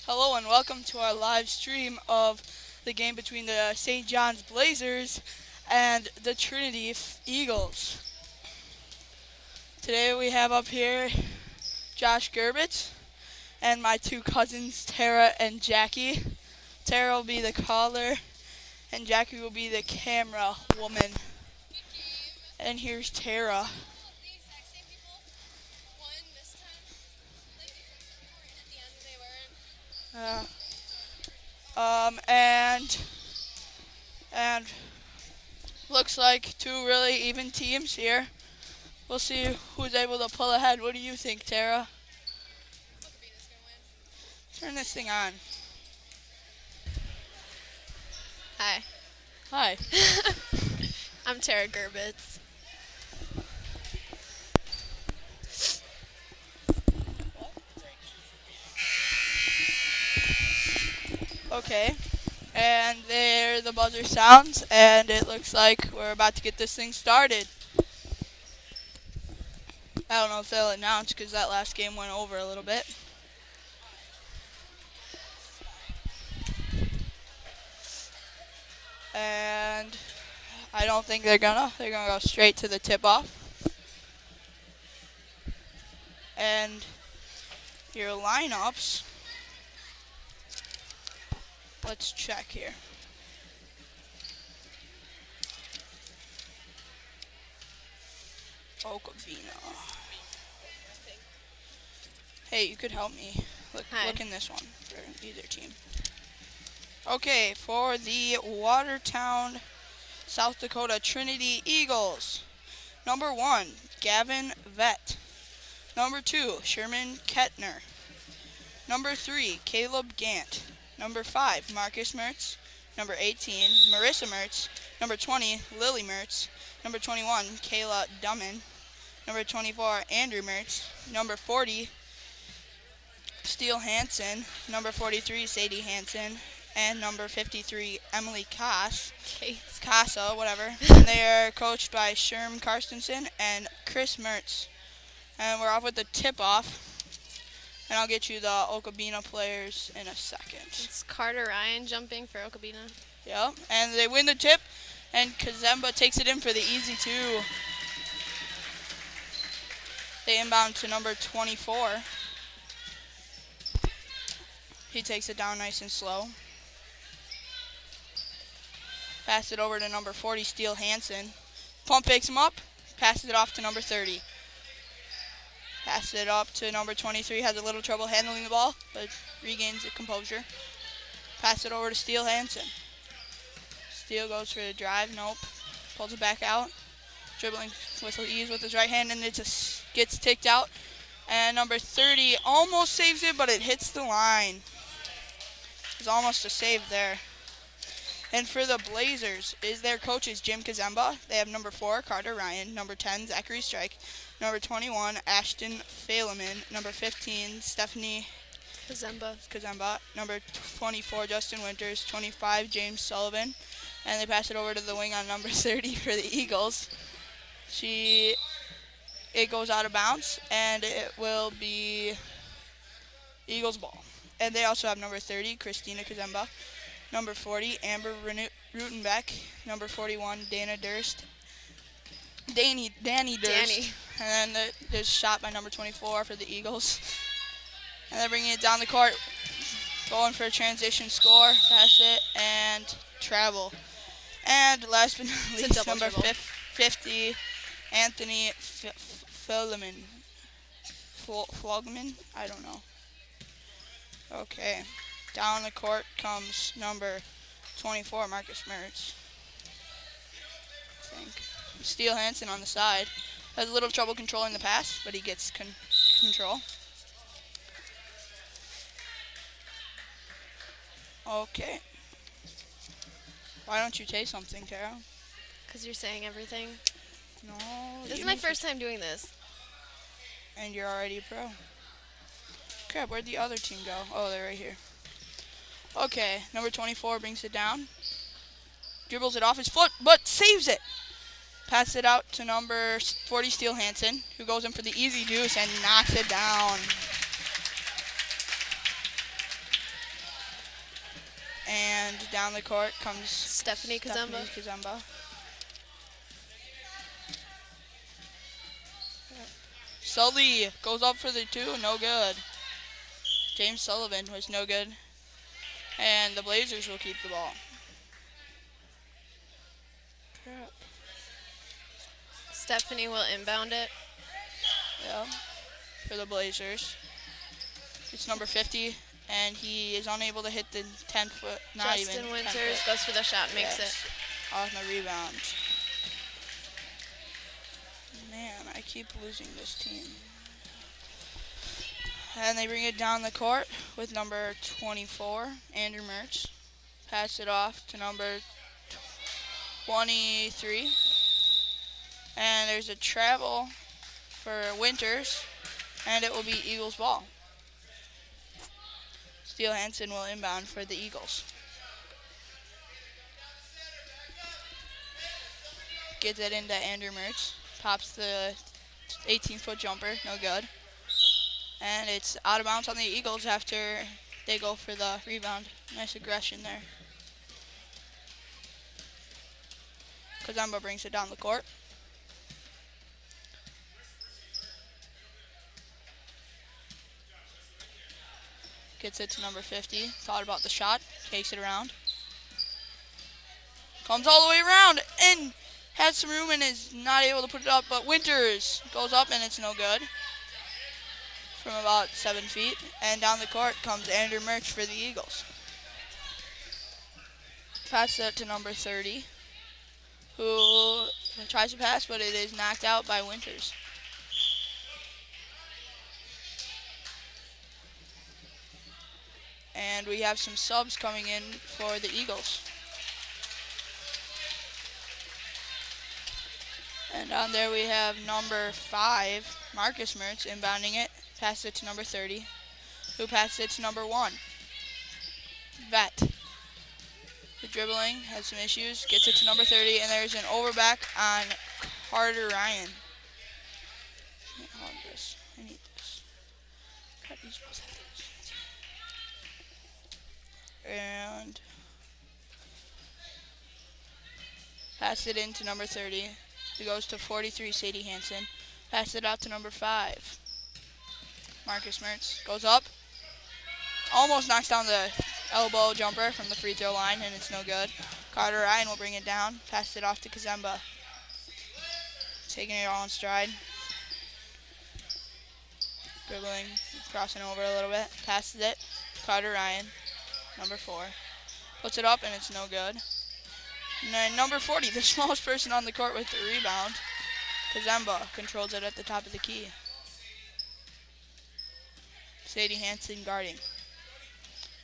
Hello and welcome to our live stream of the game between the St. John's Blazers and the Trinity Eagles. Today we have up here Josh Gerbitz and my two cousins Tara and Jackie. Tara will be the caller and Jackie will be the camera woman. And here's Tara. And looks like two really even teams here. We'll see who's able to pull ahead. What do you think, Tara? Turn this thing on. Hi. Hi. I'm Tara Gerbitz. Okay. And there the buzzer sounds, and it looks like we're about to get this thing started. I don't know if they'll announce because that last game went over a little bit. And I don't think they're gonna. They're gonna go straight to the tip-off. And your lineups. Let's check here. Okabina. Hey, you could help me. Look in this one for either team. Okay, for the Watertown, South Dakota Trinity Eagles. Number 1, Gavin Vett. Number 2, Sherman Kettner. Number 3, Caleb Gant. Number 5, Marcus Mertz. Number 18, Marissa Mertz. Number 20, Lily Mertz. Number 21, Kayla Dummin. Number 24, Andrew Mertz. Number 40, Steele Hansen. Number 43, Sadie Hansen. And number 53, Emily Casa, whatever. And they are coached by Sherm Karstensen and Chris Mertz. And we're off with the tip-off. And I'll get you the Okabina players in a second. It's Carter Ryan jumping for Okabina. Yep, and they win the tip, and Kazemba takes it in for the easy 2. They inbound to number 24. He takes it down nice and slow. Pass it over to number 40, Steele Hansen. Pump fakes him up, passes it off to number 30. Passes it up to number 23, has a little trouble handling the ball, but regains the composure. Pass it over to Steele Hansen. Steele goes for the drive, nope. Pulls it back out. Dribbling with ease with his right hand, and it just gets ticked out. And number 30 almost saves it, but it hits the line. It's almost a save there. And for the Blazers, their coach is Jim Kazemba. They have number 4, Carter Ryan. Number 10, Zachary Strike. Number 21, Ashton Faleman. Number 15, Stephanie Kazemba. Number 24, Justin Winters. 25, James Sullivan. And they pass it over to the wing on number 30 for the Eagles. It goes out of bounds, and it will be Eagles ball. And they also have number 30, Christina Kazemba. Number 40, Amber Rutenbeck. Number 41, Danny Durst. And then there's a shot by number 24 for the Eagles. And they're bringing it down the court. Going for a transition score. Pass it and travel. And last but not least, number 50, Anthony Flogman. I don't know. Okay. Down the court comes number 24, Marcus Mertz. I think. Steele Hansen on the side. Has a little trouble controlling the pass, but he gets control. Okay. Why don't you say something, Tara? Because you're saying everything. No. This is my first time doing this. And you're already a pro. Crap, where'd the other team go? Oh, they're right here. Okay, number 24 brings it down. Dribbles it off his foot, but saves it. Pass it out to number 40, Steele Hansen, who goes in for the easy deuce and knocks it down. down the court comes Stephanie Kazemba. Sully goes up for the 2, no good. James Sullivan was no good. And the Blazers will keep the ball. Stephanie will inbound it. Yeah, for the Blazers. It's number 50, and he is unable to hit the 10-foot, not Justin even Winters 10 foot. goes for the shot, makes it. Off the rebound. Man, I keep losing this team. And they bring it down the court with number 24, Andrew Mertz. Pass it off to number 23. And there's a travel for Winters, and it will be Eagles ball. Steele Hansen will inbound for the Eagles. Gets it into Andrew Mertz. Pops the 18-foot jumper, no good. And it's out of bounds on the Eagles after they go for the rebound. Nice aggression there. Kazemba brings it down the court. Gets it to number 50. Thought about the shot. Takes it around. Comes all the way around and has some room and is not able to put it up. But Winters goes up and it's no good. From about 7 feet. And down the court comes Andrew Mertz for the Eagles. Pass it to number 30. Who tries to pass, but it is knocked out by Winters. And we have some subs coming in for the Eagles. And on there we have number 5, Marcus Mertz, inbounding it. Passes it to number 30, who passes it to number 1, Vet. The dribbling has some issues, gets it to number 30, and there's an overback on Carter Ryan. I need this. Cut these both of these. And pass it into number 30. It goes to 43, Sadie Hansen. Pass it out to number 5. Marcus Mertz goes up. Almost knocks down the elbow jumper from the free throw line, and it's no good. Carter Ryan will bring it down. Pass it off to Kazemba. Taking it all in stride. Dribbling, crossing over a little bit. Passes it. Carter Ryan, number 4. Puts it up, and it's no good. And then number 40, the smallest person on the court with the rebound. Kazemba controls it at the top of the key. Sadie Hansen guarding.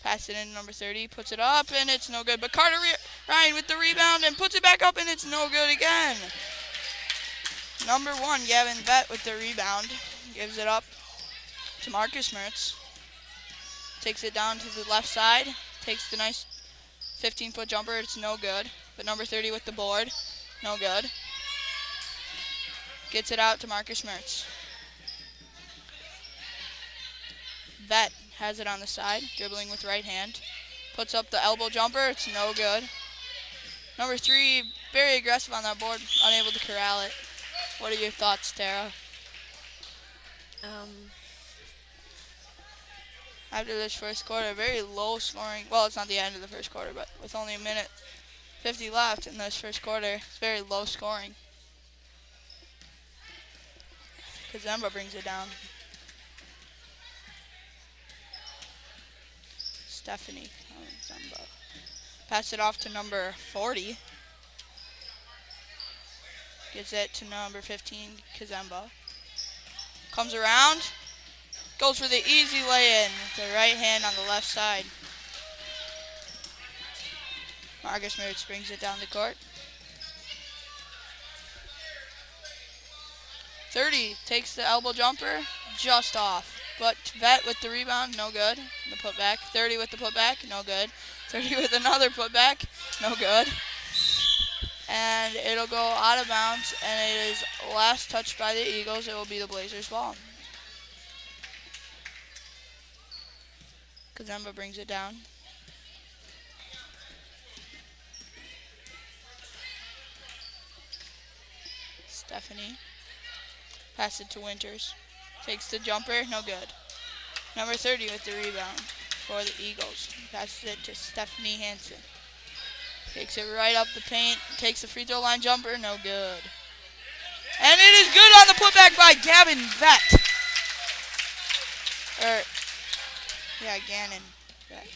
Pass it in number 30, puts it up, and it's no good. But Carter Ryan with the rebound and puts it back up, and it's no good again. Number 1, Gavin Vett with the rebound. Gives it up to Marcus Mertz. Takes it down to the left side. Takes the nice 15-foot jumper. It's no good. But number 30 with the board. No good. Gets it out to Marcus Mertz. Vet has it on the side, dribbling with right hand. Puts up the elbow jumper. It's no good. Number 3, very aggressive on that board, unable to corral it. What are your thoughts, Tara? After this first quarter, very low scoring. Well, it's not the end of the first quarter, but with only a minute 50 left in this first quarter, it's very low scoring. Kazemba brings it down. Stephanie Kazemba. Pass it off to number 40. Gives it to number 15, Kazemba. Comes around. Goes for the easy lay-in with the right hand on the left side. Marcus Mertz brings it down the court. 30 takes the elbow jumper, just off. But Vet with the rebound, no good. The putback. 30 with the putback, no good. 30 with another putback, no good. And it'll go out of bounds, and it is last touched by the Eagles. It will be the Blazers' ball. Kazemba brings it down. Stephanie. Pass it to Winters. Takes the jumper, no good. Number 30 with the rebound for the Eagles. Passes it to Stephanie Hansen. Takes it right up the paint. Takes the free throw line jumper, no good. And it is good on the putback by Gavin Vett. Gannon Vett.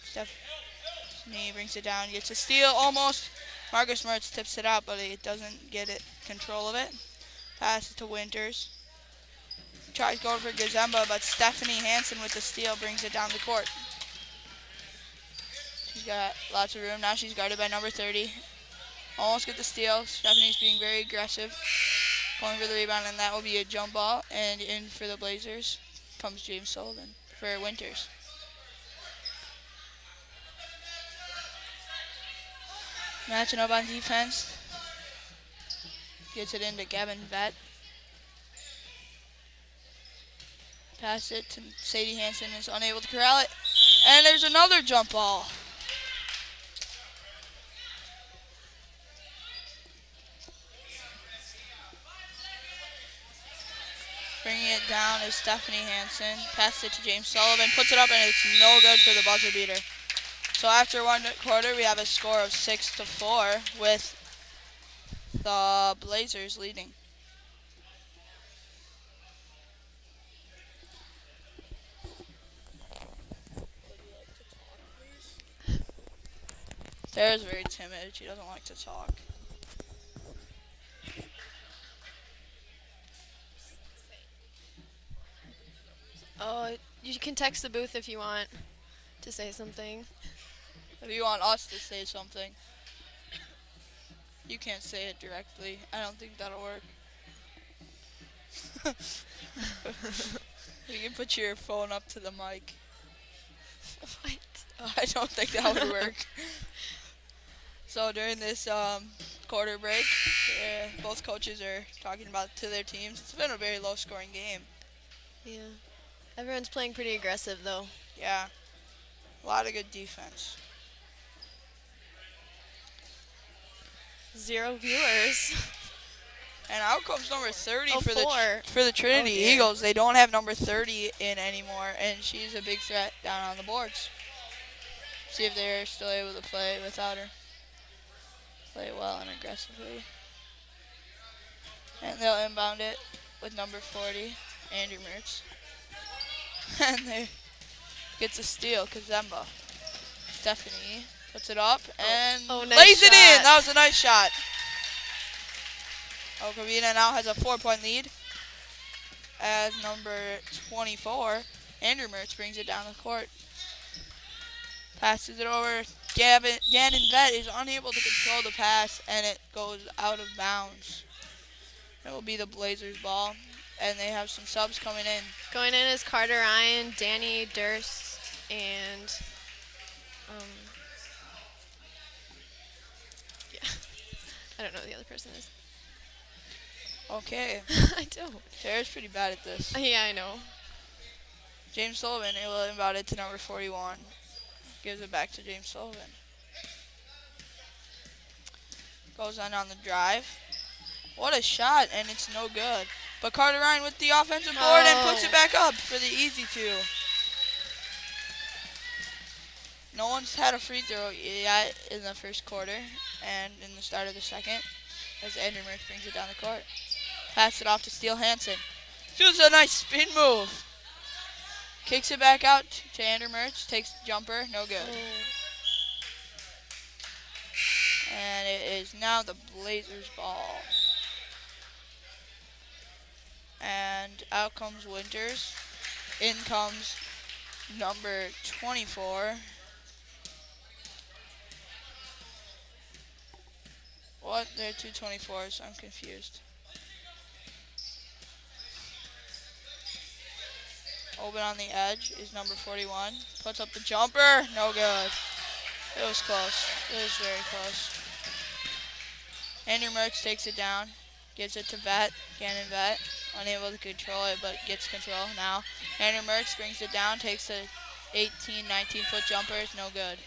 Stephanie brings it down, gets a steal almost. Marcus Mertz tips it out, but it doesn't get it control of it. Pass it to Winters. Tries going for Gazemba, but Stephanie Hansen with the steal brings it down the court. She's got lots of room. Now she's guarded by number 30. Almost get the steal. Stephanie's being very aggressive. Going for the rebound, and that will be a jump ball. And in for the Blazers comes James Sullivan for Winters. Matching up on defense. Gets it into Gavin Vett. Pass it to Sadie Hansen, is unable to corral it. And there's another jump ball. Bringing it down is Stephanie Hansen. Pass it to James Sullivan. Puts it up, and it's no good for the buzzer beater. So after one quarter, we have a score of 6-4 with the Blazers leading. Sarah's very timid. She doesn't like to talk. Oh, you can text the booth if you want to say something. If you want us to say something, you can't say it directly. I don't think that'll work. You can put your phone up to the mic. What? I don't think that would work. So during this quarter break, both coaches are talking about to their teams. It's been a very low-scoring game. Yeah. Everyone's playing pretty aggressive, though. Yeah. A lot of good defense. 0 viewers. And out comes number 30 Oh, for the Trinity dear. Eagles. They don't have number 30 in anymore, and she's a big threat down on the boards. See if they're still able to play without her. Play well and aggressively. And they'll inbound it with number 40, Andrew Mertz. And they gets a steal, Kazemba. Stephanie puts it up and nice lays it in. shot. That was a nice shot. Okavina now has a 4-point lead as number 24, Andrew Mertz, brings it down the court. Passes it over. Gannon Vett is unable to control the pass, and it goes out of bounds. It will be the Blazers' ball, and they have some subs coming in. Going in is Carter Ryan, Danny Durst, and I don't know who the other person is. Okay. I don't. Sarah's pretty bad at this. Yeah, I know. James Sullivan, it will inbound it to number 41. Gives it back to James Sullivan. Goes on the drive. What a shot, and it's no good. But Carter Ryan with the offensive board and puts it back up for the easy two. No one's had a free throw yet in the first quarter and in the start of the second as Andrew Mertz brings it down the court. Pass it off to Steele Hansen. Does a nice spin move. Kicks it back out to Andrew Mertz. Takes the jumper. No good. And it is now the Blazers' ball. And out comes Winters. In comes number 24. What? They're two 24s. I'm confused. Open on the edge is number 41. Puts up the jumper. No good. It was close. It was very close. Andrew Mertz takes it down. Gives it to Vett. Gannon Vett. Unable to control it, but gets control now. Andrew Mertz brings it down. Takes a 18, 19-foot jumper. It's no good.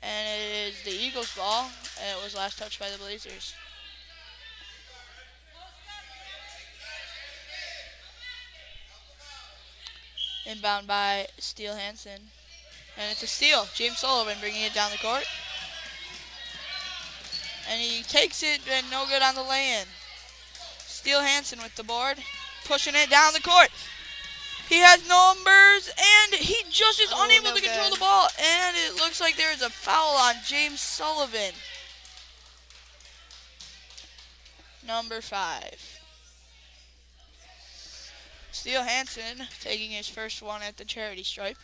And it is the Eagles' ball, and it was last touched by the Blazers. Inbound by Steele Hansen. And it's a steal. James Sullivan bringing it down the court. And he takes it, and no good on the lay-in. Steele Hansen with the board, pushing it down the court. He has numbers, and he just is unable to control the ball. And it looks like there is a foul on James Sullivan. Number 5. Steele Hansen taking his first one at the charity stripe.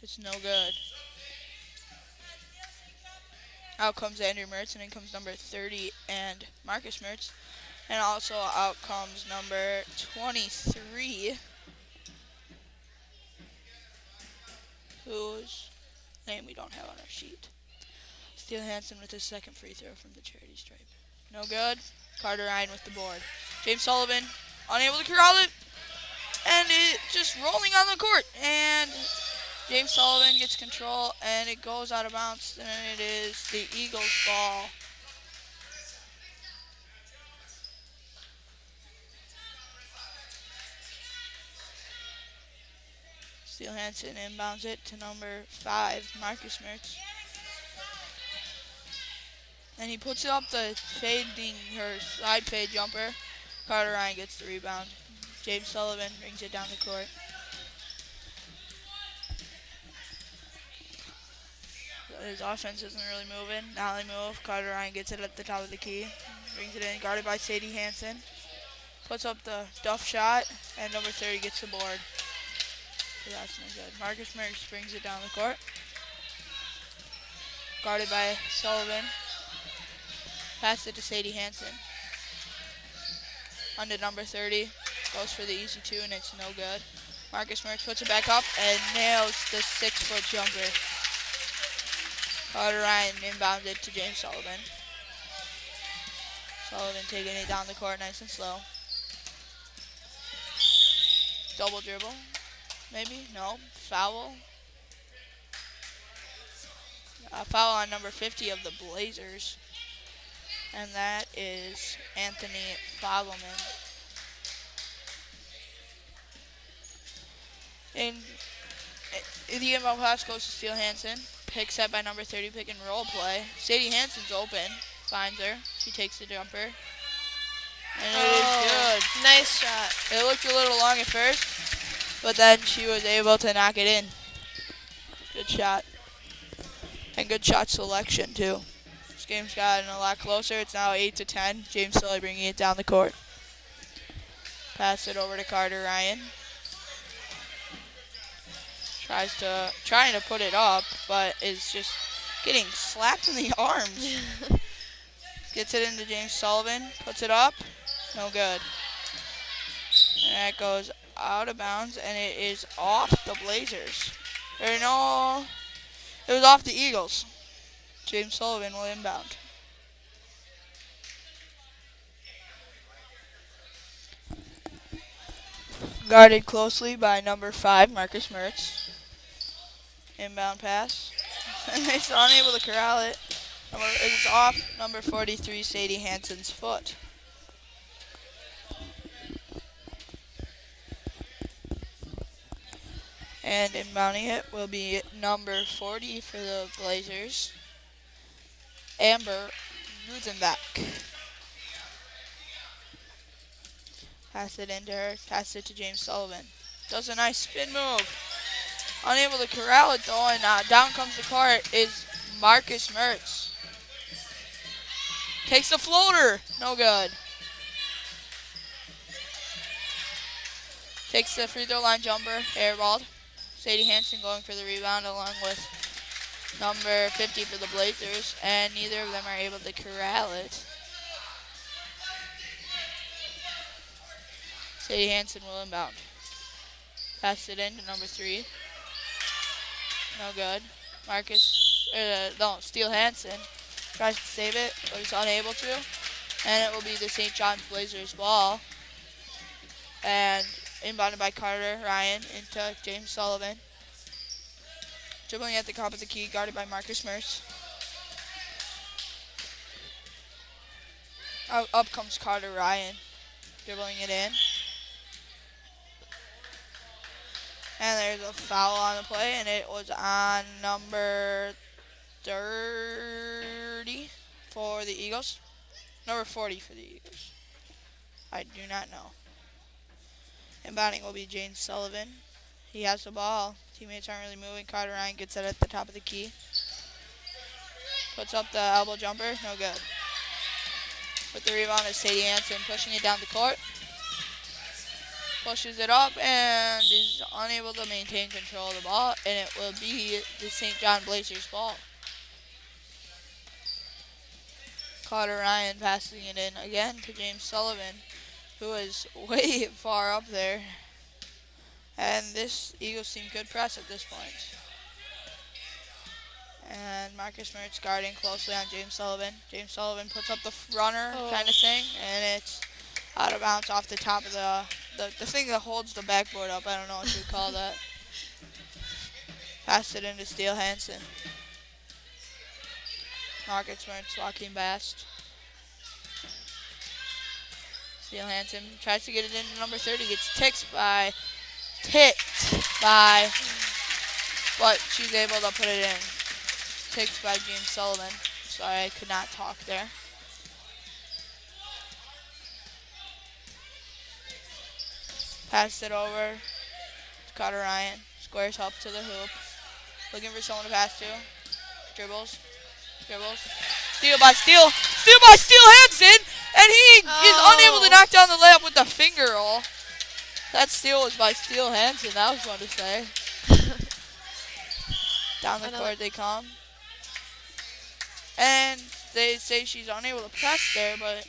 It's no good. Out comes Andrew Mertz, and in comes number 30 and Marcus Mertz. And also out comes number 23, whose name we don't have on our sheet. Steele Hansen with his second free throw from the charity stripe. No good. Carter Ryan with the board. James Sullivan unable to corral it, and it just rolling on the court. And James Sullivan gets control, and it goes out of bounds, and it is the Eagles' ball. Steele Hansen inbounds it to number 5, Marcus Mertz. And he puts it up the side fade jumper. Carter Ryan gets the rebound. James Sullivan brings it down the court. His offense isn't really moving. Now they move. Carter Ryan gets it at the top of the key. Brings it in, guarded by Sadie Hansen. Puts up the duff shot, and number 30 gets the board. So that's no good. Marcus Mertz brings it down the court. Guarded by Sullivan. Pass it to Sadie Hansen. Under number 30. Goes for the easy 2, and it's no good. Marcus Mertz puts it back up and nails the 6-foot jumper. Carter Ryan inbounds it to James Sullivan. Sullivan taking it down the court nice and slow. Double dribble. Maybe? No. Foul. A foul on number 50 of the Blazers. And that is Anthony Fogelman. And the inbound pass goes to Steele Hansen. Picks up by number 30, pick and roll play. Sadie Hansen's open. Finds her. She takes the jumper. And it is good. Nice shot. It looked a little long at first, but then she was able to knock it in. Good shot. And good shot selection, too. This game's gotten a lot closer. It's now 8-10. James Sully bringing it down the court. Pass it over to Carter Ryan. Trying to put it up, but is just getting slapped in the arms. Gets it into James Sullivan. Puts it up. No good. And that goes out of bounds, and it is off the Blazers. It was off the Eagles. James Sullivan will inbound. Guarded closely by number 5, Marcus Mertz. Inbound pass. And he's unable to corral it. It's off number 43, Sadie Hansen's foot. And inbounding it will be number 40 for the Blazers, Amber Ruthenbach. Pass it into her. Pass it to James Sullivan. Does a nice spin move. Unable to corral it though, and down comes the court is Marcus Mertz. Takes the floater. No good. Takes the free throw line jumper. Airballed. Sadie Hansen going for the rebound along with number 50 for the Blazers, and neither of them are able to corral it. Sadie Hansen will inbound. Pass it in to number 3. No good. Steele Hansen tries to save it, but he's unable to. And it will be the St. John's Blazers ball. And inbounded by Carter Ryan into James Sullivan. Dribbling at the top of the key, guarded by Marcus Mertz. Up comes Carter Ryan, dribbling it in. And there's a foul on the play, and it was on number 30 for the Eagles. Number 40 for the Eagles. I do not know. Inbounding will be James Sullivan. He has the ball. Teammates aren't really moving. Carter Ryan gets it at the top of the key. Puts up the elbow jumper. No good. With the rebound is Sadie Hansen pushing it down the court. Pushes it up and is unable to maintain control of the ball. And it will be the St. John Blazers ball. Carter Ryan passing it in again to James Sullivan, who is way far up there. And this Eagles team could press at this point. And Marcus Mertz guarding closely on James Sullivan. James Sullivan puts up the runner kind of thing, and it's out of bounds off the top of the thing that holds the backboard up. I don't know what you would call that. Passed it into Steele Hansen. Marcus Mertz walking past. Steele Hansen tries to get it into number 30. Gets ticked by, but she's able to put it in. Ticked by James Sullivan. Sorry, I could not talk there. Passed it over to Carter Ryan. Squares up to the hoop. Looking for someone to pass to. Dribbles. Steal by Steele Hansen! And he is unable to knock down the layup with the finger roll. That steal was by Steele Hansen. That was fun to say. Down the court they come. And they say she's unable to press there, but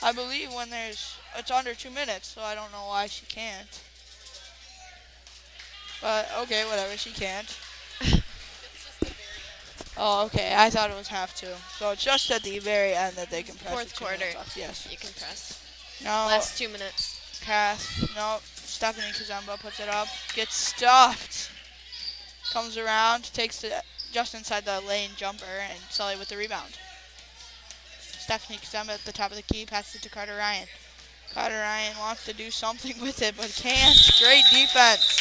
I believe when it's under 2 minutes, so I don't know why she can't. But okay, whatever, she can't. Oh, okay, I thought it was half two. So it's just at the very end that they can press. Fourth quarter. Yes. You can press. No. Last 2 minutes. No. Stephanie Kazemba puts it up. Gets stuffed. Comes around, takes it just inside the lane jumper, and Sully with the rebound. Stephanie Kazemba at the top of the key, passes it to Carter Ryan. Carter Ryan wants to do something with it, but can't. Great defense.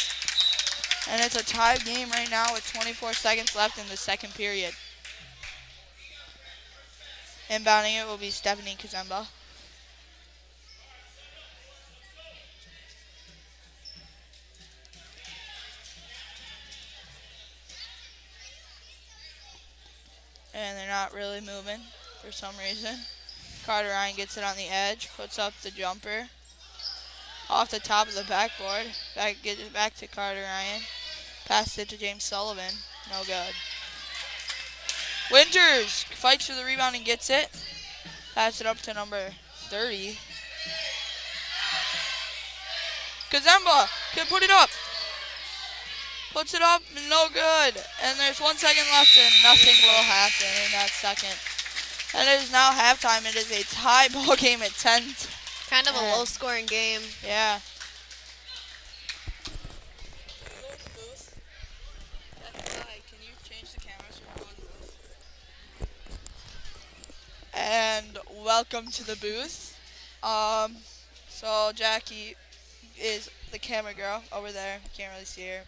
And it's a tie game right now with 24 seconds left in the second period. Inbounding it will be Stephanie Kazemba. And they're not really moving for some reason. Carter Ryan gets it on the edge, puts up the jumper. Off the top of the backboard. Gets it back to Carter Ryan. Passed it to James Sullivan. No good. Winters fights for the rebound and gets it. Pass it up to number 30. Kazemba can put it up. Puts it up, no good. And there's 1 second left and nothing will happen in that second. And it is now halftime. It is a tie ball game at 10. Kind of a low scoring game. Yeah. Can you change the camera so we're going to the booth? And welcome to the booth. So Jackie is the camera girl over there. You can't really see her.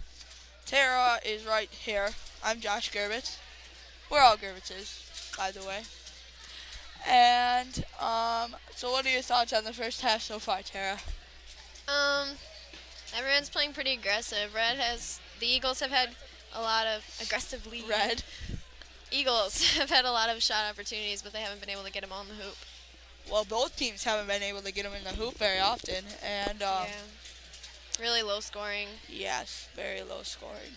Tara is right here. I'm Josh Gerbitz. We're all Gerbitzes, by the way. And so what are your thoughts on the first half so far, Tara? Everyone's playing pretty aggressive. The Eagles have had a lot of aggressively. Eagles have had a lot of shot opportunities, but they haven't been able to get them on the hoop. Well, both teams haven't been able to get them in the hoop very often, and yeah. Really low scoring. Yes, very low scoring.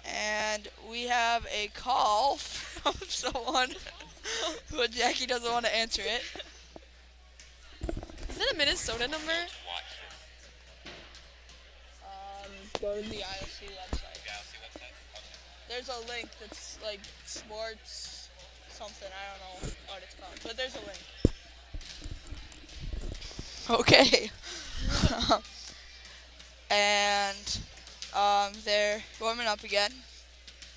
And we have a call from someone, but Jackie doesn't want to answer it. Is that a Minnesota number? Go to the ILC website. There's a link that's like sports something. I don't know what it's called, but there's a link. Okay. And they're warming up again.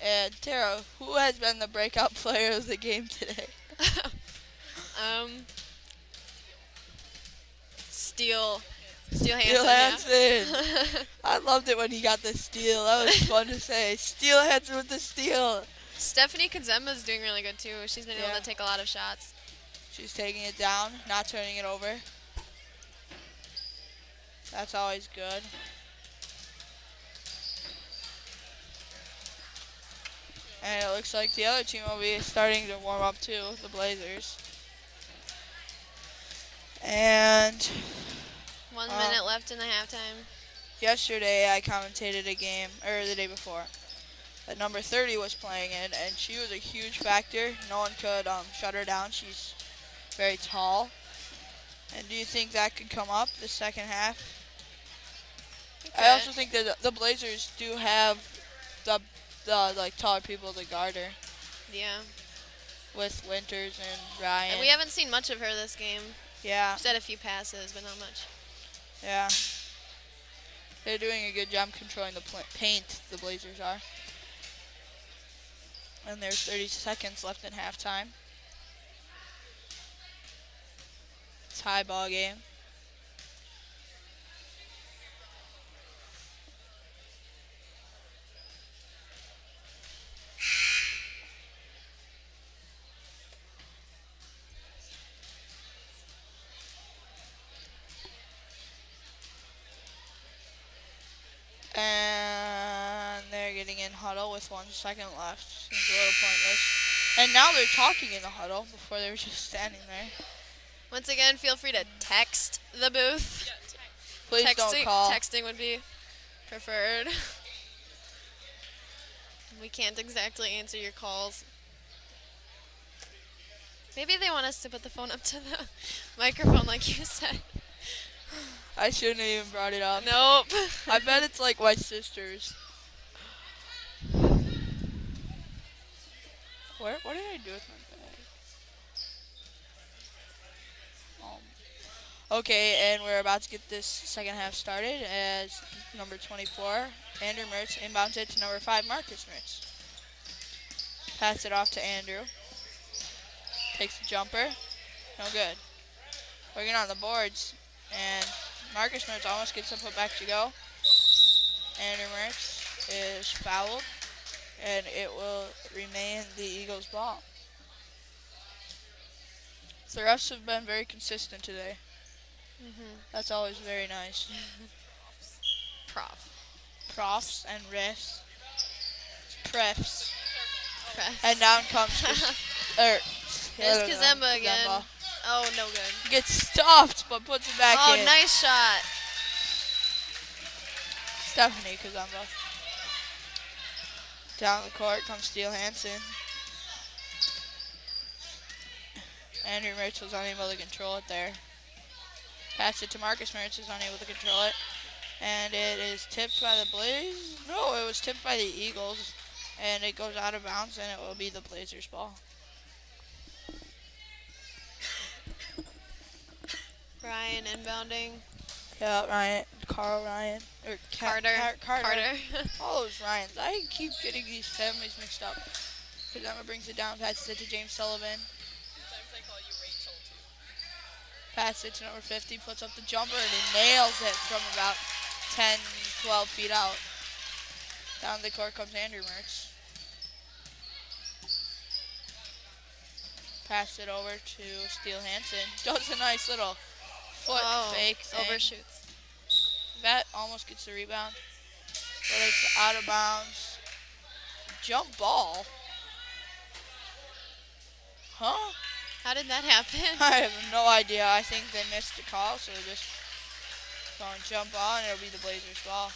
And Tara, who has been the breakout player of the game today? Steel Steel Hansen. Hansen. I loved it when he got the steal. That was fun to say. Steel Hansen with the steal. Stephanie Kazemba's doing really good too. She's been able to take a lot of shots. She's taking it down, not turning it over. That's always good. And it looks like the other team will be starting to warm up too, the Blazers. And 1 minute left in the halftime. Yesterday I commentated a game, or the day before, that number 30 was playing in, and she was a huge factor. No one could shut her down. She's very tall. And do you think that could come up the second half? Okay. I also think that the Blazers do have the like taller people to guard her. Yeah. With Winters and Ryan. And we haven't seen much of her this game. Yeah. She's had a few passes, but not much. Yeah. They're doing a good job controlling the paint, the Blazers are. And there's 30 seconds left in halftime. Tie ball game. And they're getting in huddle with 1 second left. Seems a little pointless. And now they're talking in the huddle before they were just standing there. Once again, feel free to text the booth. Please don't call. Texting would be preferred. We can't exactly answer your calls. Maybe they want us to put the phone up to the microphone like you said. I shouldn't have even brought it up. Nope. I bet it's like my sister's. What did I do with my bag? Okay, and we're about to get this second half started as number 24, Andrew Mertz, inbounds it to number 5, Marcus Mertz. Pass it off to Andrew. Takes the jumper. No good. Working on the boards. And Marcus Mertz almost gets a put back to go. Andrew Mertz is fouled. And it will remain the Eagles' ball. The refs have been very consistent today. That's always very nice. Profs and refs. Prefs. And down comes there's Kazemba again. Oh, no good. Gets stuffed, but puts it back in. Oh, nice shot. Stephanie Kazemba. Down the court comes Steel Hansen. Andrew Mertz was unable to control it there. Pass it to Marcus Mertz, is unable to control it. And it is tipped by the Blazers. No, it was tipped by the Eagles. And it goes out of bounds, and it will be the Blazers' ball. Ryan inbounding. Yeah, Ryan. Carl Ryan. Or Carter. Carter. All those Ryans. I keep getting these families mixed up. Kazemba brings it down, passes it to James Sullivan. Sometimes I call you Rachel too. Pass it to number 50, puts up the jumper, and he nails it from about 10, 12 feet out. Down the court comes Andrew Mertz. Pass it over to Steel Hansen. Does a nice little foot fake thing. Overshoots. That almost gets the rebound, but it's out of bounds. Jump ball. Huh? How did that happen? I have no idea. I think they missed the call, so they're just going jump ball, and it'll be the Blazers' ball.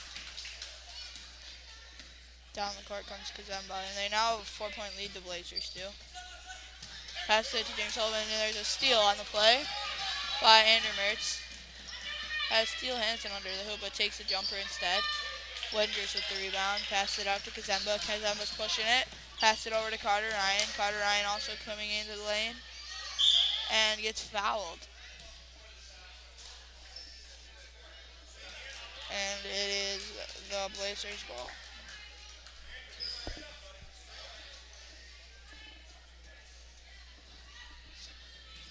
Down the court comes Kazemba, and they now have a 4-point lead, the Blazers do. Pass it to James Sullivan, and there's a steal on the play by Andrew Mertz. Has Steel Hansen under the hoop, but takes the jumper instead. Winters with the rebound. Pass it out to Kazemba. Kazemba's pushing it. Pass it over to Carter Ryan. Carter Ryan also coming into the lane. And gets fouled. And it is the Blazers' ball.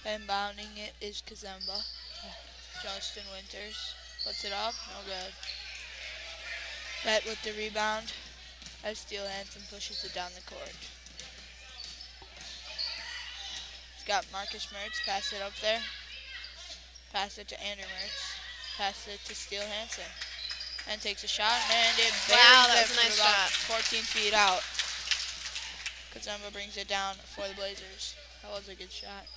Inbounding it is Kazemba. Justin Winters puts it up. No good. Bet with the rebound as Steele Hansen pushes it down the court. He's got Marcus Mertz. Pass it up there. Pass it to Andrew Mertz. Pass it to Steele Hansen. And takes a shot, and it buries it from about 14 feet out. Kazemba brings it down for the Blazers. That was a good shot.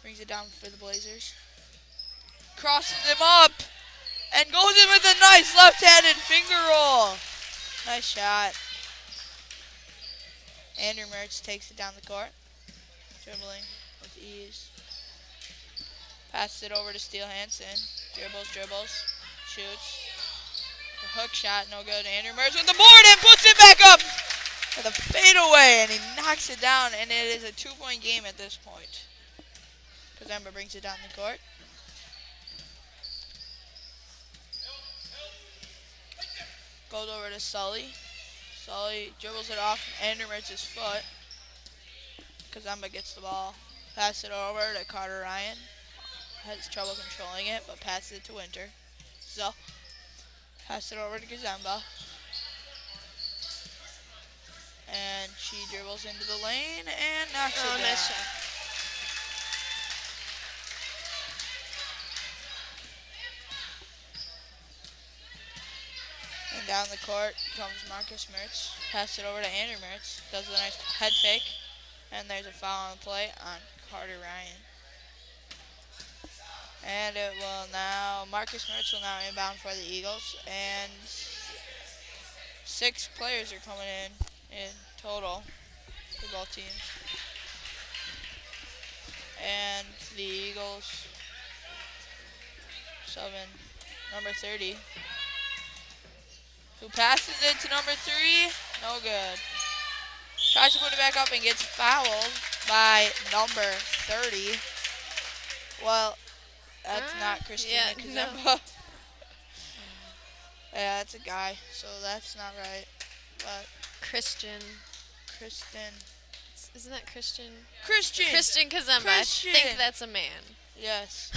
Brings it down for the Blazers. Crosses him up and goes in with a nice left-handed finger roll. Nice shot. Andrew Mertz takes it down the court. Dribbling with ease. Passes it over to Steele Hansen. Dribbles. Shoots. The hook shot, no good. Andrew Mertz with the board and puts it back up with a fadeaway, and he knocks it down, and it is a 2-point game at this point. Kazemba brings it down the court. Goes over to Sully. Sully dribbles it off Andrew Mertz's foot. Kazemba gets the ball. Pass it over to Carter Ryan. Has trouble controlling it, but passes it to Winter. So, pass it over to Kazemba. And she dribbles into the lane and knocks it down. Nice shot. And down the court comes Marcus Mertz. Pass it over to Andrew Mertz. Does a nice head fake. And there's a foul on the play on Carter Ryan. And it will now, Marcus Mertz will now inbound for the Eagles. And 6 players are coming in total for both teams. And the Eagles, number 30, who passes it to number 3, no good. Tries to put it back up and gets fouled by number 30. Well, that's not Christina Kazemba. No. Yeah, that's a guy, so that's not right. But Kristen. Isn't that Christian? Christian Kazemba. I think that's a man. Yes.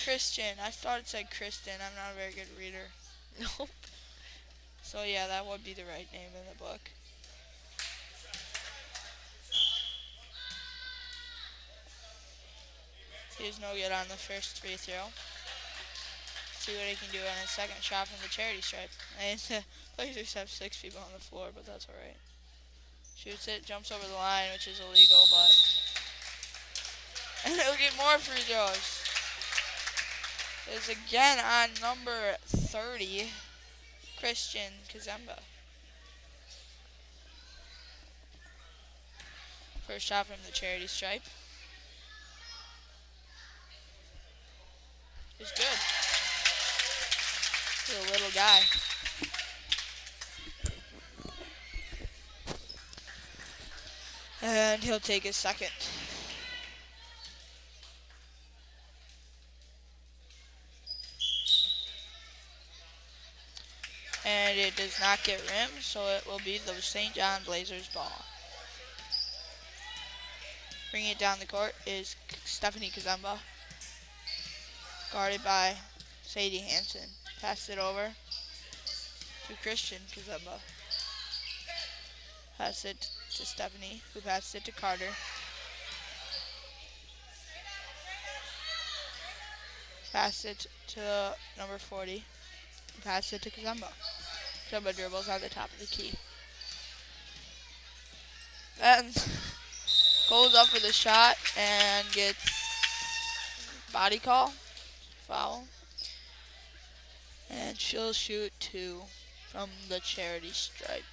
Christian. I thought it said Kristen. I'm not a very good reader. Nope. So yeah, that would be the right name in the book. He's no good on the first free throw. See what he can do on his second shot from the charity stripe. And the Blazers have 6 people on the floor, but that's alright. Shoots it, jumps over the line, which is illegal, but... And he'll get more free throws. It's again on number 30, Christian Kazemba. First shot from the charity stripe. It's good. He's a little guy. And he'll take his second. And it does not get rimmed, so it will be the St. John Blazers ball. Bringing it down the court is Stephanie Kazemba. Guarded by Sadie Hansen. Pass it over to Christian Kazemba. Pass it to Stephanie, who passes it to Carter. Pass it to number 40. Pass it to Kazemba. Kazemba dribbles on the top of the key. And goes up for the shot and gets body call. Foul. And she'll shoot 2 from the charity stripe.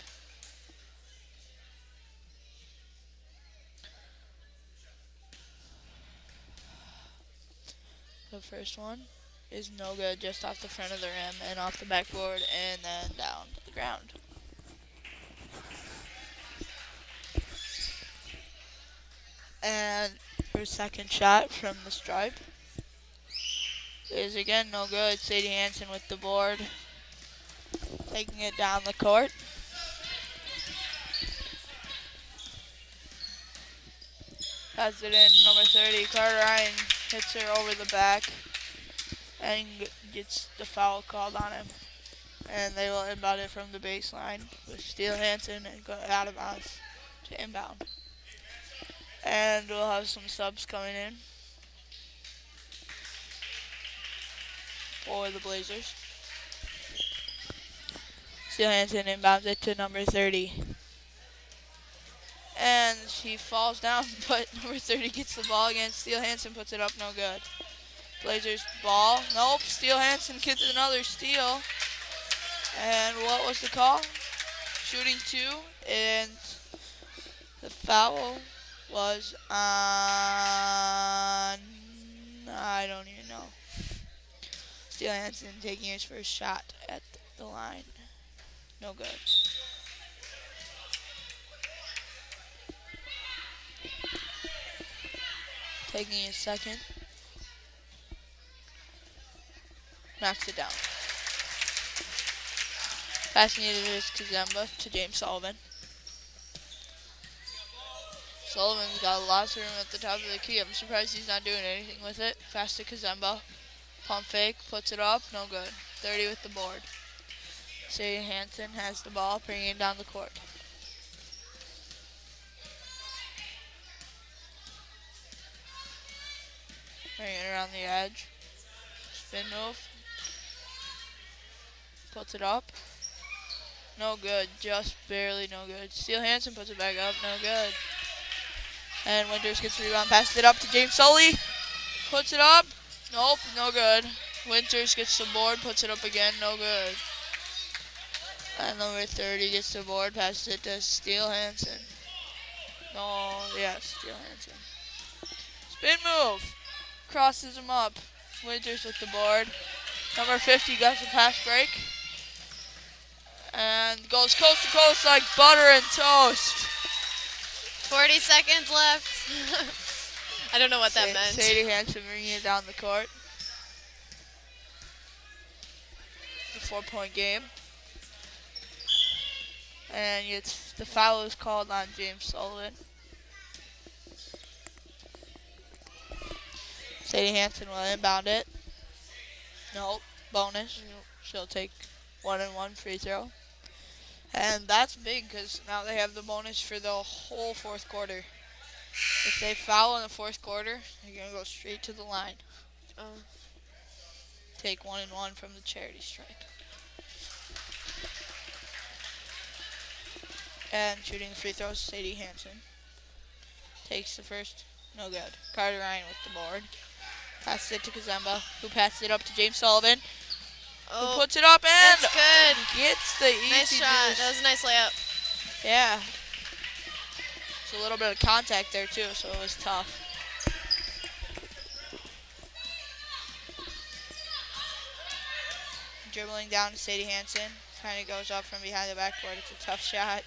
The first one is no good, just off the front of the rim and off the backboard and then down to the ground. And her second shot from the stripe is again no good. Sadie Hansen with the board, taking it down the court. Has it in, number 30. Carter Ryan hits her over the back and gets the foul called on him. And they will inbound it from the baseline with Steele Hansen and go out of bounds to inbound. And we'll have some subs coming in for the Blazers. Steele Hansen inbounds it to number 30. And she falls down, but number 30 gets the ball again. Steele Hansen puts it up, no good. Blazers ball. Nope, Steele Hansen gets another steal. And what was the call? Shooting 2, and the foul was on, I don't even know. Steele Hansen taking his first shot at the line. No good. Taking his second. Knocks it down. Passing it is Kazemba to James Sullivan. Sullivan's got lots of room at the top of the key. I'm surprised he's not doing anything with it. Pass to Kazemba. Pump fake, puts it up, no good. 30 with the board. Sadie Hansen has the ball, bringing it down the court. Bringing it around the edge. Spin move. Puts it up. No good, just barely no good. Steele Hansen puts it back up, no good. And Winters gets the rebound, passes it up to James Sully. Puts it up, nope, no good. Winters gets the board, puts it up again, no good. And number 30 gets the board, passes it to Steele Hansen. No, yes, Steele Hansen. Spin move, crosses him up. Winters with the board. Number 50 got the pass break. And goes coast to coast like butter and toast. 40 seconds left. I don't know what that meant. Sadie Hansen bringing it down the court. It's a 4-point game. And the foul is called on James Sullivan. Sadie Hansen will inbound it. Nope, bonus. Nope. She'll take 1-and-1 free throw. And that's big because now they have the bonus for the whole fourth quarter. If they foul in the fourth quarter, they're going to go straight to the line. Take 1-and-1 from the charity stripe. And shooting the free throws, Sadie Hansen. Takes the first, no good. Carter Ryan with the board. Passes it to Kazemba, who passes it up to James Sullivan. Who puts it up and that's good. Gets the easy Nice shot. juice. That was a nice layup. Yeah. It's a little bit of contact there too, so it was tough. Dribbling down to Sadie Hansen. Kind of goes up from behind the backboard. It's a tough shot.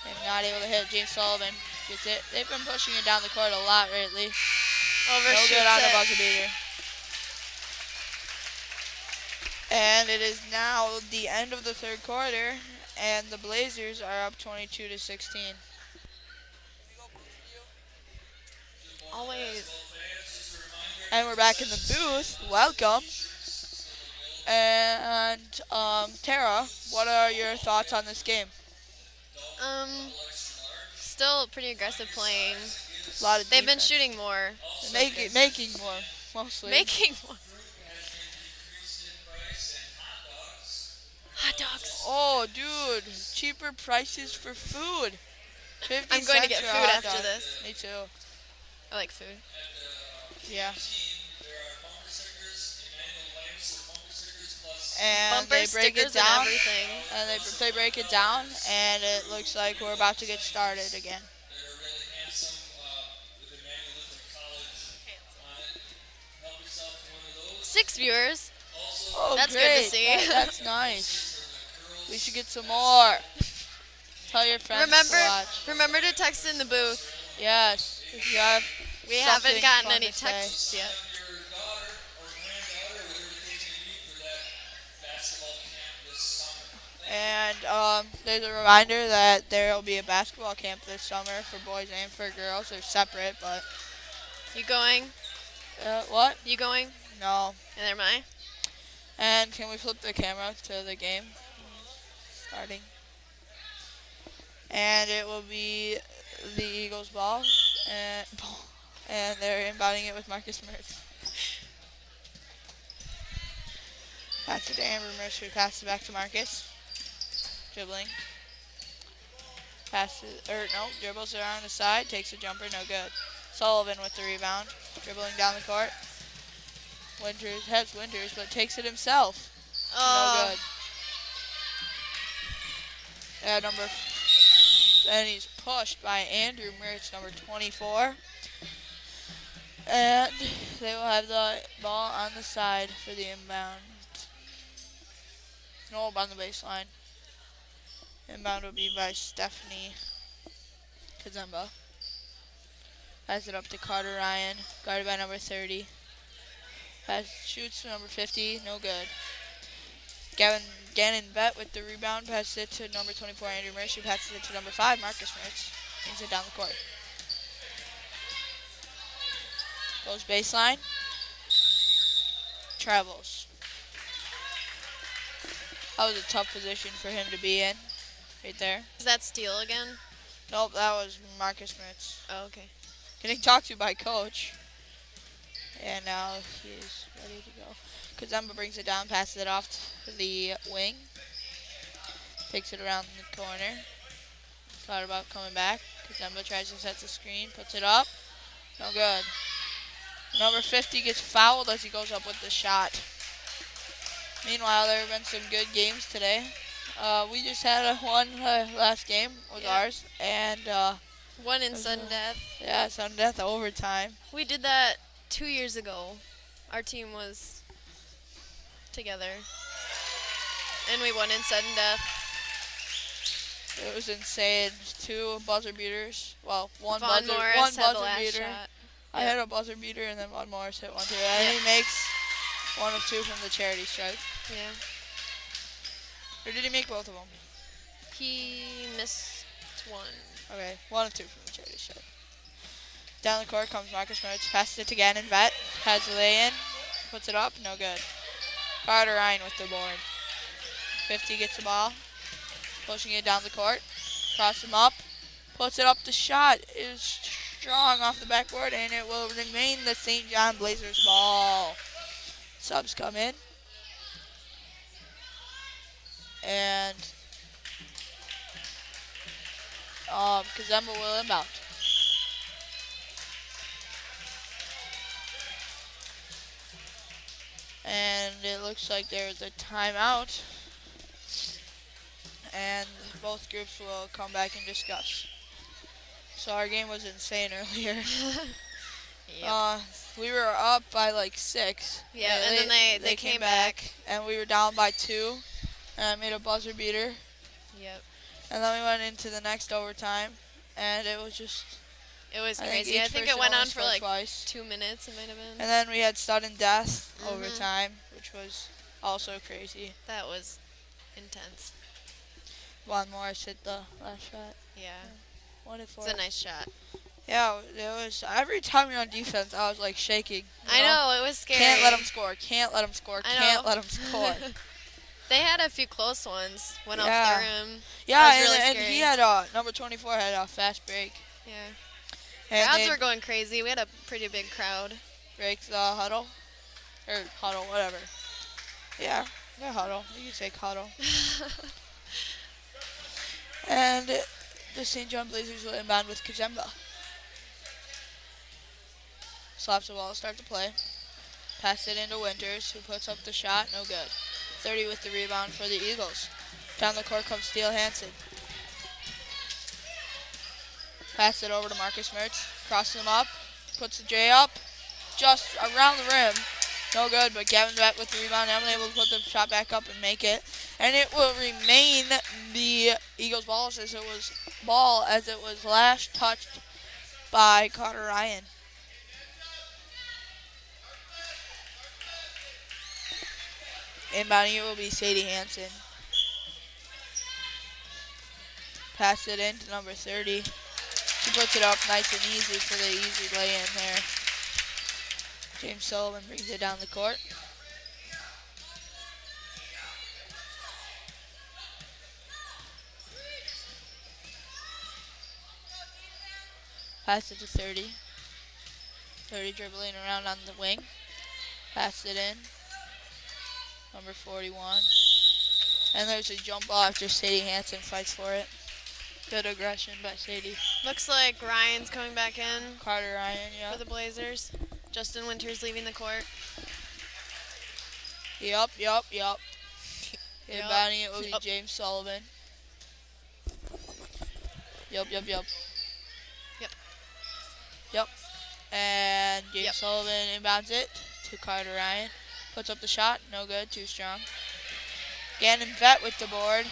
And not able to hit. James Sullivan gets it. They've been pushing it down the court a lot lately. No good on the buzzer beater. And it is now the end of the third quarter, and the Blazers are up 22-16. Always. And we're back in the booth. Welcome. And Tara, what are your thoughts on this game? Still pretty aggressive playing. A lot of They've been defense. shooting more. Making more, mostly. Making more. Hot dogs. Oh, dude, cheaper prices for food. 50 I'm going to cents get for a food hot after dog. this. Me too. I like food. Yeah. And Bumper they break it stickers down. and everything. And they break it down, and it looks like we're about to get started again. 6 viewers. Oh, That's good great. to see. That's nice. We should get some more. Tell your friends to watch. Remember to text in the booth. Yes. If you have We something haven't gotten fun any to say. texts yet. And there's a reminder that there will be a basketball camp this summer for boys and for girls. They're separate, but You going? what? You going? No. Neither am I. And can we flip the camera to the game? Starting. And it will be the Eagles ball. And they're inbounding it with Marcus Mertz. Pass it to Amber Mertz, who passes it back to Marcus. Dribbling. Dribbles around the side, takes a jumper, no good. Sullivan with the rebound, dribbling down the court. Winters, but takes it himself. No good. And he's pushed by Andrew Mertz, number 24. And they will have the ball on the side for the inbound. No, on the baseline. Inbound will be by Stephanie Kazemba. Pass it up to Carter Ryan, guarded by number 30. Shoots to number 50, no good. Gannon Vett with the rebound, passes it to number 24, Andrew Mertz, who passes it to number 5, Marcus Mertz. Brings it down the court. Goes baseline. Travels. That was a tough position for him to be in. Right there. Is that steal again? Nope, that was Marcus Mertz. Oh, okay. Getting talked to by coach. And now he is ready to go. Kazemba brings it down, passes it off to the wing. Takes it around the corner. Thought about coming back. Kazemba tries to set the screen, puts it up. No good. Number 50 gets fouled as he goes up with the shot. Meanwhile, there have been some good games today. We just had one last game was ours, and one in sudden death. Yeah, sudden death overtime. We did that 2 years ago. Our team was together, and we won in sudden death. It was insane. 2 buzzer beaters. Well, one Vaughn buzzer, Morris one had buzzer the last beater. shot. I had a buzzer beater, and then Vaughn Morris hit one too. And he makes 1 of 2 from the charity stripe. Yeah. Or did he make both of them? He missed 1. Okay, 1 of 2 from the charity stripe. Down the court comes Marcus Mertz, passes it to Gannon Vett, has the lay-in, puts it up, no good. Carter Ryan with the board. 50 gets the ball, pushing it down the court, cross him up, puts it up. The shot is strong off the backboard, and it will remain the St. John Blazers ball. Subs come in. And Kazemba will inbound. And it looks like there's a timeout. And both groups will come back and discuss. So our game was insane earlier. Yep. We were up by like 6. Yeah, and then they came back. And we were down by 2. And I made a buzzer beater. Yep. And then we went into the next overtime. And it was just... It was I crazy. I think it went on for like twice. 2 minutes, it might have been. And then we had sudden death overtime, which was also crazy. That was intense. Vaughn Morris hit the last shot. Yeah. What if It's a nice shot. Yeah, it was. Every time you're on defense, I was like shaking. I know, it was scary. Can't let him score. Can't let him score. Can't let him score. They had a few close ones. Went off the rim. Yeah, That was really and scary. he had number 24 had a fast break. Yeah. And Crowds were going crazy. We had a pretty big crowd. break the huddle. Or huddle, whatever. Yeah, huddle. You can say huddle. And the St. John Blazers will inbound with Kazemba. Slaps the ball, start to play. Pass it into Winters, who puts up the shot, no good. 30 with the rebound for the Eagles. Down the court comes Steele Hansen. Pass it over to Marcus Mertz. Crosses him up, puts the J up, just around the rim. No good, but Gavin back with the rebound. Unable to put the shot back up and make it. And it will remain the Eagles ball as it was last touched by Carter Ryan. Inbounding it will be Sadie Hansen. Pass it in to number 30. She puts it up nice and easy for the easy lay-in there. James Sullivan brings it down the court. Pass it to 30. 30 dribbling around on the wing. Pass it in. Number 41. And there's a jump ball after Sadie Hansen fights for it. Good aggression by Sadie. Looks like Ryan's coming back in Carter Ryan, yeah. for the Blazers. Justin Winters leaving the court. Yup. Inbounding it will be James Sullivan. Yup. And James Sullivan inbounds it to Carter Ryan. Puts up the shot. No good. Too strong. Gannon Vett with the board.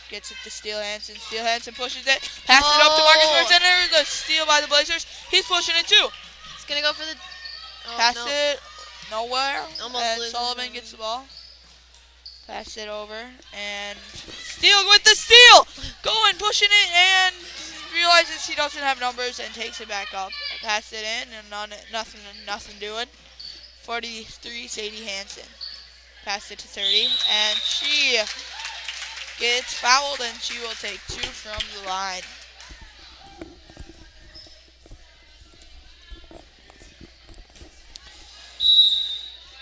Gets it to Steele Hansen. Steele Hansen pushes it. Passes it up to Marcus Wirtz. And there's a steal by the Blazers. He's pushing it too. He's going to go for the... Pass it nowhere. Almost and loses Sullivan it. gets the ball. Pass it over. And Steele with the steal. Going, pushing it, and realizes he doesn't have numbers and takes it back up. Pass it in, and nothing doing. 43, Sadie Hansen. Pass it to 30, and she gets fouled, and she will take 2 from the line.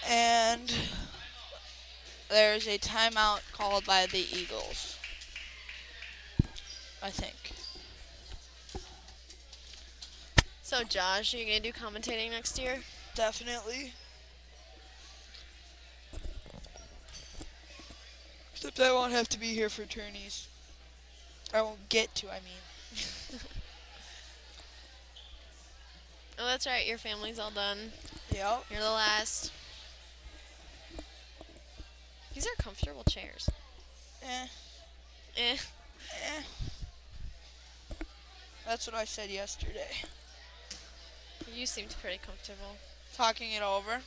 And there's a timeout called by the Eagles, I think. So, Josh, are you going to do commentating next year? Definitely. Except I won't have to be here for tourneys. I won't get to, I mean. Oh, that's right. Your family's all done. Yep. You're the last. These are comfortable chairs. Eh. That's what I said yesterday. You seemed pretty comfortable. Talking it over.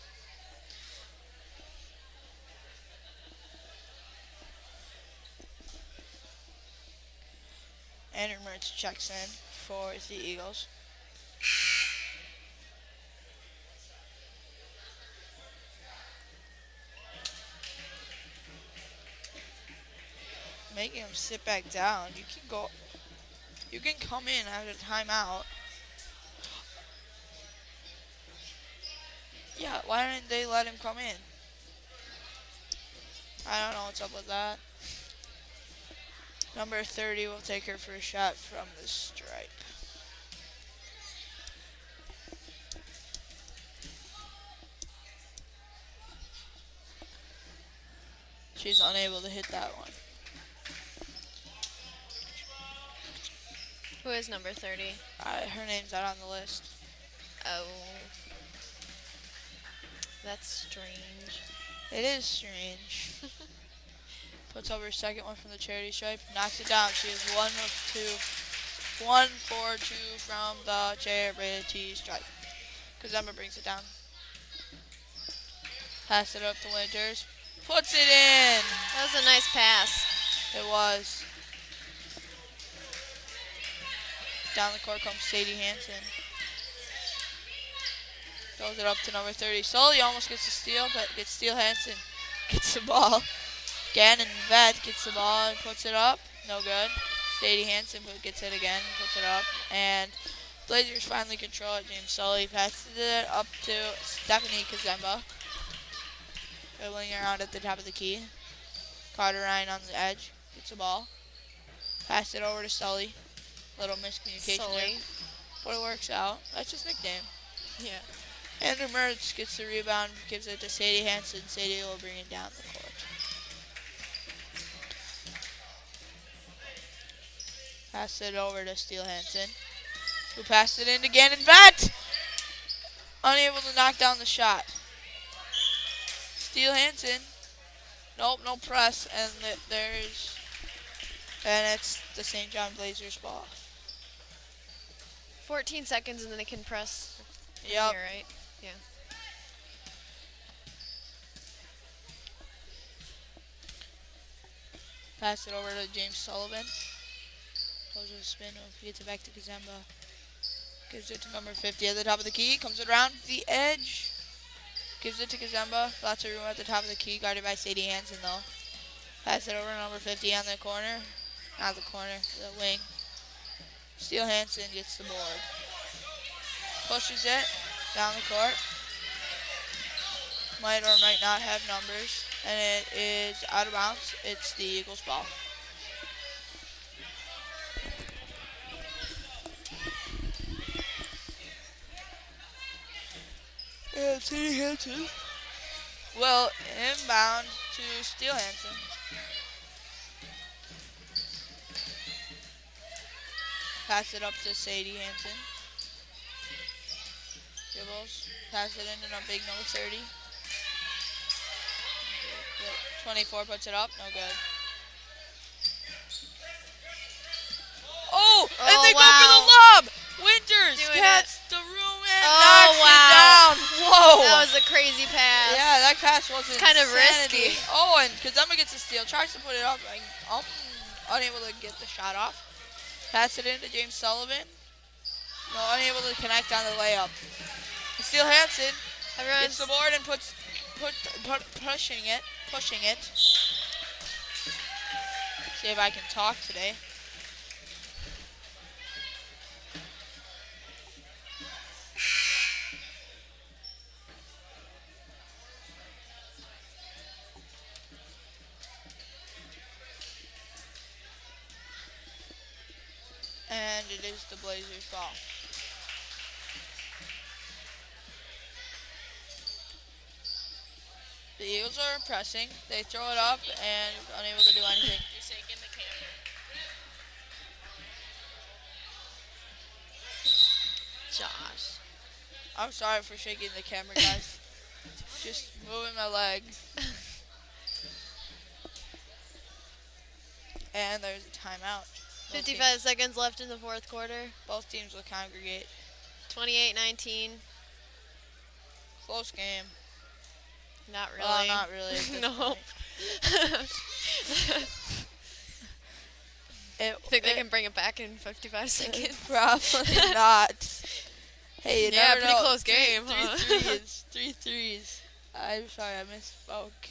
Andrew Mertz checks in for the Eagles. Making him sit back down. You can come in at a timeout. Yeah, why didn't they let him come in? I don't know what's up with that. Number 30 will take her for a shot from the stripe. She's unable to hit that one. Who is number 30? Her name's not on the list. Oh. That's strange. It is strange. Puts over her second one from the charity stripe. Knocks it down. She is 1 of 2. 1 for 2 from the charity stripe. Kazemba brings it down. Pass it up to Winters. Puts it in. That was a nice pass. It was. Down the court comes Sadie Hansen. Throws it up to number 30. Sully almost gets a steal, but gets Steele Hansen. Gets the ball. Gannon Vett gets the ball and puts it up. No good. Sadie Hansen gets it again, puts it up. And Blazers finally control it. James Sully passes it up to Stephanie Kazemba. Dribbling around at the top of the key. Carter Ryan on the edge. Gets the ball. Pass it over to Sully. Little miscommunication Sully. there. But it works out. That's his nickname. Yeah. Andrew Mertz gets the rebound, gives it to Sadie Hansen. Sadie will bring it down the court. Pass it over to Steele Hansen, who passed it in to Gannon Vett. Unable to knock down the shot. Steele Hansen. Nope, no press, and it's the St. John Blazers ball. 14 seconds and then they can press. Yep. Here, right? Yeah. Pass it over to James Sullivan. Goes with a spin. Gets it back to Kazemba. Gives it to number 50 at the top of the key. Comes around the edge. Gives it to Kazemba. Lots of room at the top of the key. Guarded by Sadie Hansen, though. Pass it over to number 50 on the corner. Not the corner, the wing. Steele Hansen gets the board. Pushes it down the court. Might or might not have numbers. And it is out of bounds. It's the Eagles' ball. And Sadie Hansen will inbound to Steele Hansen. Pass it up to Sadie Hansen. Dribbles. Pass it into a big number 30. 24 puts it up. No good. Oh, and they go for the lob. Winters gets the room and knocks it down. Whoa. That was a crazy pass. Yeah, that pass wasn't kind of risky. Oh, and Kazemba gets a steal. Tries to put it up. Unable to get the shot off. Pass it into James Sullivan. No, unable to connect on the layup. Steele Hansen gets the board and pushing it. See if I can talk today. And it is the Blazers' ball. The Eagles are pressing. They throw it up and unable to do anything. You're shaking the camera. Josh. I'm sorry for shaking the camera, guys. Just moving my leg. And there's a timeout. 55 seconds left in the fourth quarter. Both teams will congregate. 28-19. Close game. Not really. Well, not really. At this Nope. Think they can bring it back in 55 seconds? Probably not. Hey, you Yeah, never pretty know. close game, Three huh? threes. 3 threes. I'm sorry, I misspoke.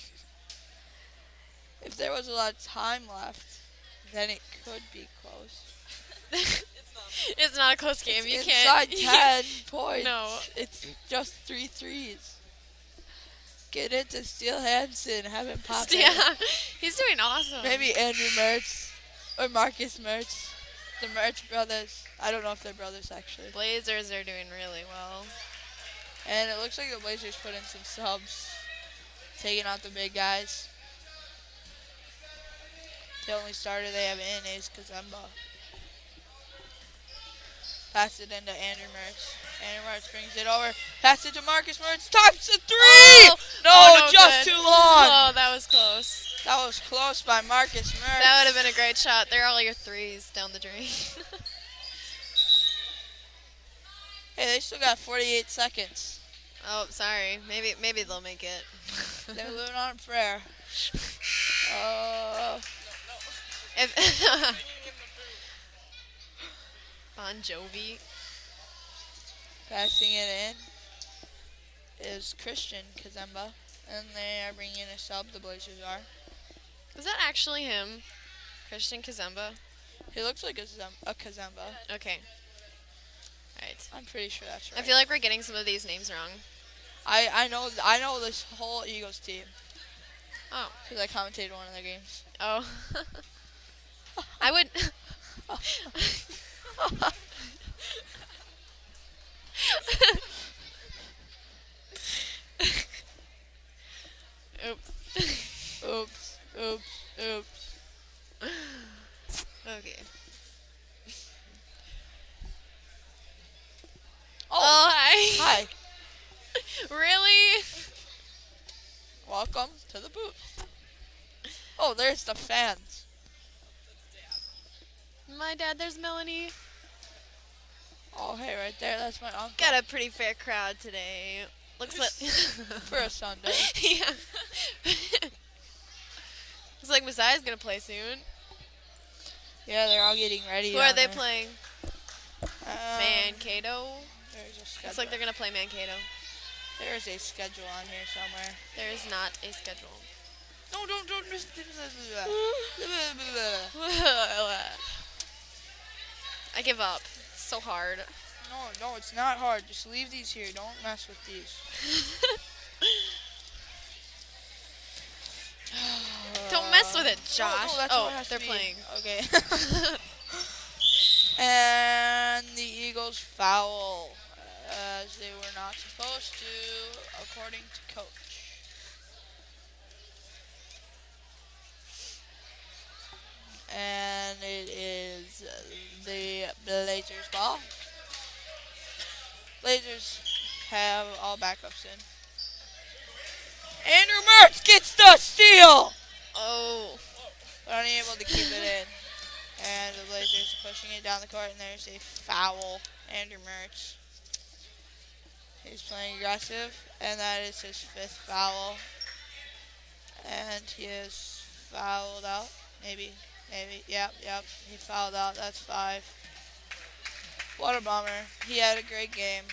If there was a lot of time left, then it could be close. It's not a close game. It's You inside can't. 10 points. No. It's just 3 threes. Get into Steele Hansen. Have him pop in. Yeah, he's doing awesome. Maybe Andrew Mertz or Marcus Mertz. The Mertz brothers. I don't know if they're brothers, actually. Blazers are doing really well. And it looks like the Blazers put in some subs. Taking out the big guys. The only starter they have in is Kazemba. Pass it into Andrew Mertz. Andrew Mertz brings it over. Pass it to Marcus Mertz. Tops a 3! Oh, no, just good. too long. Oh, that was close. That was close by Marcus Mertz. That would have been a great shot. They're all your threes down the drain. Hey, they still got 48 seconds. Oh, sorry. Maybe they'll make it. They're living on a prayer. If Bon Jovi. Passing it in is Christian Kazemba. And they are bringing in a sub, the Blazers are. Was that actually him? Christian Kazemba? He looks like a Kazemba. Okay. Right. I'm pretty sure that's right. I feel like we're getting some of these names wrong. I know this whole Eagles team. Oh. Because I commentated one of their games. Oh. I would... Oops. Oops. Okay. Oh, hi. hi. Really? Welcome to the booth. Oh, there's the fans. My dad, there's Melanie. Oh, hey, right there. That's my uncle. Got a pretty fair crowd today. Looks like For a Sunday. yeah. Looks like Messiah's gonna play soon. Yeah, they're all getting ready. Who are they playing? There's Mankato. a schedule. Looks like they're gonna play Mankato. There's a schedule on here somewhere. There is not a schedule. No, don't. I give up. It's so hard. No, it's not hard. Just leave these here. Don't mess with these. Don't mess with it, Josh. No, that's what it has they're to be. playing. Okay. And the Eagles foul, as they were not supposed to, according to coach. And it is the Blazers ball. Blazers have all backups in. Andrew Mertz gets the steal! Oh. But unable to keep it in. And the Blazers pushing it down the court, and there's a foul. Andrew Mertz. He's playing aggressive, and that is his 5th foul. And he is fouled out. Maybe. Yep. He fouled out. That's 5. What a bummer. He had a great game.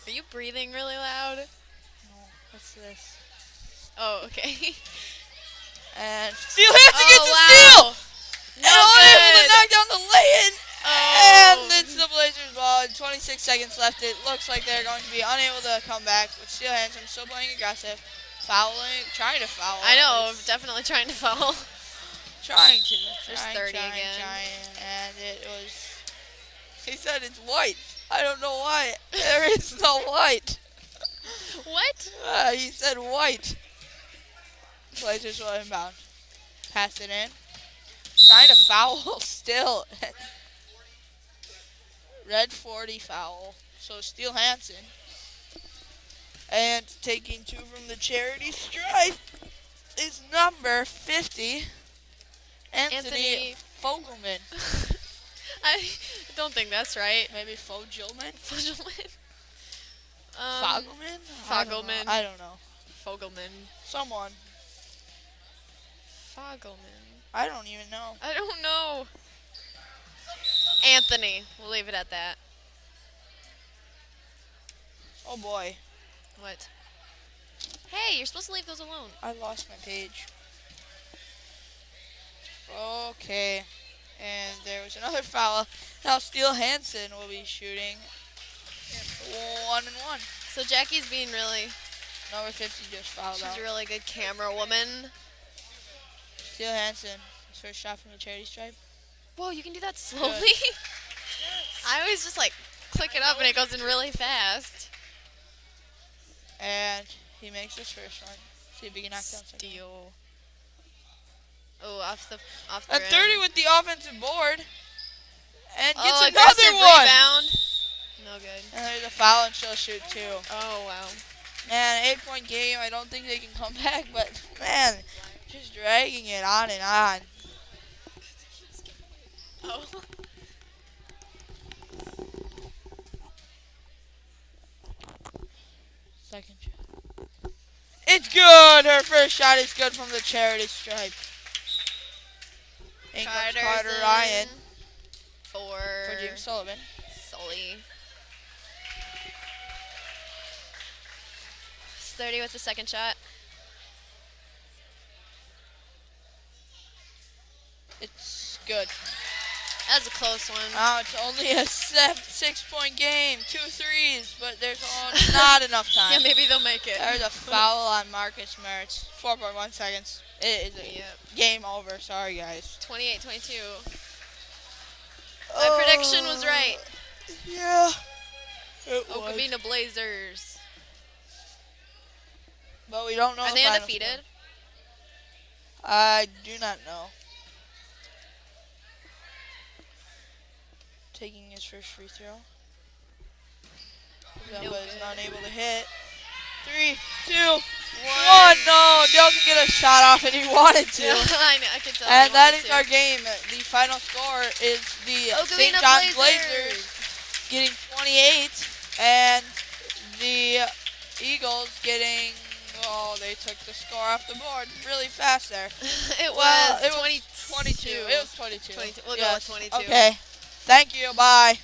Are you breathing really loud? No, what's this? Oh, okay. And Steele Hansen gets a wow. steal! No and unable to good. knock down the lay-in. Oh. And it's the Blazers ball. 26 seconds left. It looks like they're going to be unable to come back. But Steele Hansen still playing aggressive. Trying to foul. I know, definitely trying to foul. Trying to. There's 30 again. And it was... He said it's white. I don't know why. There is no white. What? He said white. Blazers will inbound. Pass it in. Trying to foul still. Red 40 foul. So Steele Hansen. And taking 2 from the charity stripe is number 50, Anthony Fogelman. I don't think that's right. Maybe Fogelman? Fogelman? Fogelman? I don't know. Fogelman. Someone. Fogelman. I don't even know. I don't know. Anthony. We'll leave it at that. Oh boy. What? Hey, you're supposed to leave those alone. I lost my page. Okay. And there was another foul. Now Steele Hansen will be shooting 1 and 1. So Jackie's being really... Number 50 just fouled out. She's a really good camera woman. Steele Hansen, his first shot from the charity stripe. Whoa, you can do that slowly? I always just like click it up and it goes in really fast. And he makes his first one. See if he can knock down second. Steal. Oh, off the At 30 with the offensive board. And gets aggressive another one. Rebound. No good. And there's a foul and she'll shoot 2. Oh, wow. Man, 8-point game. I don't think they can come back, but man, just dragging it on and on. Oh. Second shot. It's good. Her first shot is good from the charity stripe. In comes Carter Ryan for James Sullivan. Sully. It's 30 with the second shot. It's good. That was a close one. Now it's only a 6-point game. 2 threes, but there's not enough time. Yeah, maybe they'll make it. There's a foul on Marcus Mertz. 4.1 seconds. It is a game over. Sorry, guys. 28-22. My prediction was right. Yeah. It was. Okabena Blazers. But we don't know Are the they final undefeated? score. I do not know. Taking his first free throw. Zumba is not able to hit. 3, 2, 1. No, doesn't get a shot off, and he wanted to. I know, I can tell. And that is our game. The final score is the St. Okavina John's Blazers Blazers getting 28, and the Eagles getting. Oh, they took the score off the board really fast there. It Well, was it was 22. 22. It was 22. 22. We'll go with 22. Okay. Thank you. Bye.